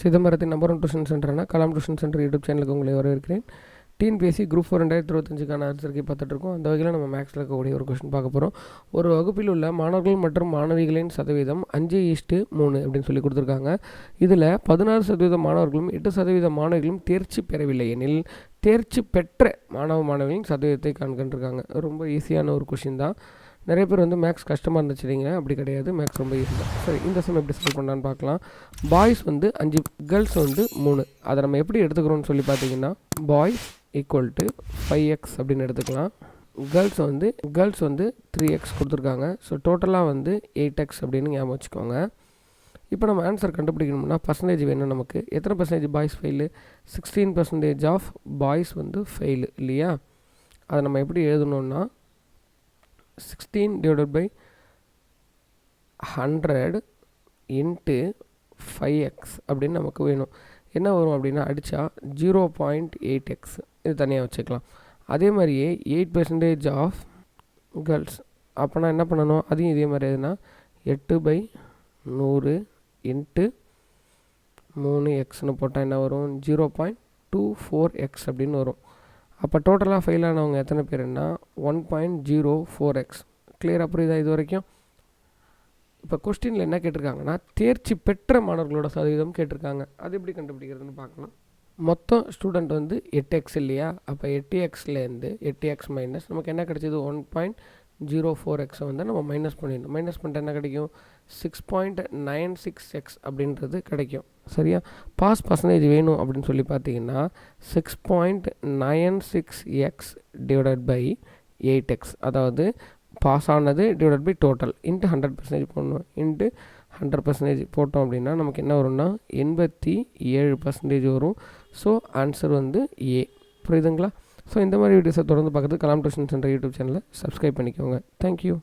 சிதம்பரத்தின் number 1 tuition சென்டரான Kalam tuition centre YouTube சேனலுக்கு உங்களை வரவேற்கிறேன். TNPSC Group 4 2025க்கான ஆன்சர்க்கை பார்த்துட்டு இருக்கோம். அந்த வகையில் நம்ம மேக்ஸில் இருக்கக்கூடிய ஒரு கொஸ்டின் பார்க்க போகிறோம். ஒரு வகுப்பில் உள்ள மாணவர்கள் மற்றும் மாணவிகளின் சதவீதம் 5:3 அப்படின்னு சொல்லி கொடுத்துருக்காங்க. இதில் 16% மாணவர்களும் 8% மாணவிகளும் தேர்ச்சி பெறவில்லை எனில் தேர்ச்சி பெற்ற மாணவிகளின் சதவீதத்தை காண்கின்றிருக்காங்க. ரொம்ப ஈஸியான ஒரு கொஷின் தான். நிறைய பேர் வந்து மேக்ஸ் கஷ்டமாக இருந்துச்சுங்க, அப்படி கிடையாது, மேக்ஸ் ரொம்ப ஈஸி தான். சரி, இந்த சம் எப்படி சால்வ் பண்ணலான்னு பார்க்கலாம். பாய்ஸ் வந்து 5, கேர்ள்ஸ் வந்து 3. அதை நம்ம எப்படி எடுத்துக்கிறோம்னு சொல்லி பார்த்தீங்கன்னா பாய்ஸ் ஈக்குவல் டு 5x அப்படின்னு எடுத்துக்கலாம். கேர்ள்ஸ் வந்து 3x கொடுத்துருக்காங்க. ஸோ டோட்டலாக வந்து 8x அப்படின்னு ஞாபகம் வச்சுக்கோங்க. இப்போ நம்ம ஆன்சர் கண்டுபிடிக்கணும்னா பர்சன்டேஜ் வேணும் நமக்கு. எத்தனை percentage boys fail? 16% of boys வந்து ஃபெயிலு இல்லையா? அதை நம்ம எப்படி எழுதணுன்னா 16 divided by 100 into 5x அப்படின்னு நமக்கு வேணும். என்ன வரும் அப்படின்னா அடித்தா 0.8x, இது தனியாக வச்சுக்கலாம். அதே மாதிரியே 8% ஆஃப் கேர்ள்ஸ், அப்போனா என்ன பண்ணணும், அதையும் இதே மாதிரி எதுனா 8/100 into 3xன்னு போட்டால் என்ன வரும், 0.24x அப்படின்னு வரும். அப்போ டோட்டலாக ஃபெயில் ஆனவங்க எத்தனை பேருன்னா 1.04x. கிளியராக புரியுதா இது வரைக்கும்? இப்போ கொஸ்டினில் என்ன கேட்டிருக்காங்கன்னா தேர்ச்சி பெற்ற மாணவர்களோட சதவீதம் கேட்டிருக்காங்க. அது எப்படி கண்டுபிடிக்கிறதுன்னு பார்க்கலாம். மொத்தம் ஸ்டூடெண்ட் வந்து 8x இல்லையா? அப்போ 8xலேருந்து 8x மைனஸ் நமக்கு என்ன கிடைச்சது, 1.04x வந்து நம்ம மைனஸ் பண்ணிடணும். மைனஸ் பண்ணிட்டு என்ன கிடைக்கும், 6.96x அப்படின்றது கிடைக்கும். சரியா? பாஸ் பர்சன்டேஜ் வேணும் அப்படின்னு சொல்லி பார்த்தீங்கன்னா 6.96x டிவைடட் பை 8x, அதாவது பாஸ் ஆனது டிவைடட் பை டோட்டல் இன்ட்டு 100% போடணும். இன்ட்டு 100% போட்டோம் அப்படின்னா நமக்கு என்ன வரும்னா 87% வரும். ஸோ ஆன்சர் வந்து ஏ. புரியுதுங்களா? ஸோ இந்த மாதிரி வீடியோஸை தொடர்ந்து பார்க்குறது கலாம் டியூஷன் சென்டர் யூடியூப் சேனலை சப்ஸ்கிரைப் பண்ணிக்கோங்க. தேங்க்யூ.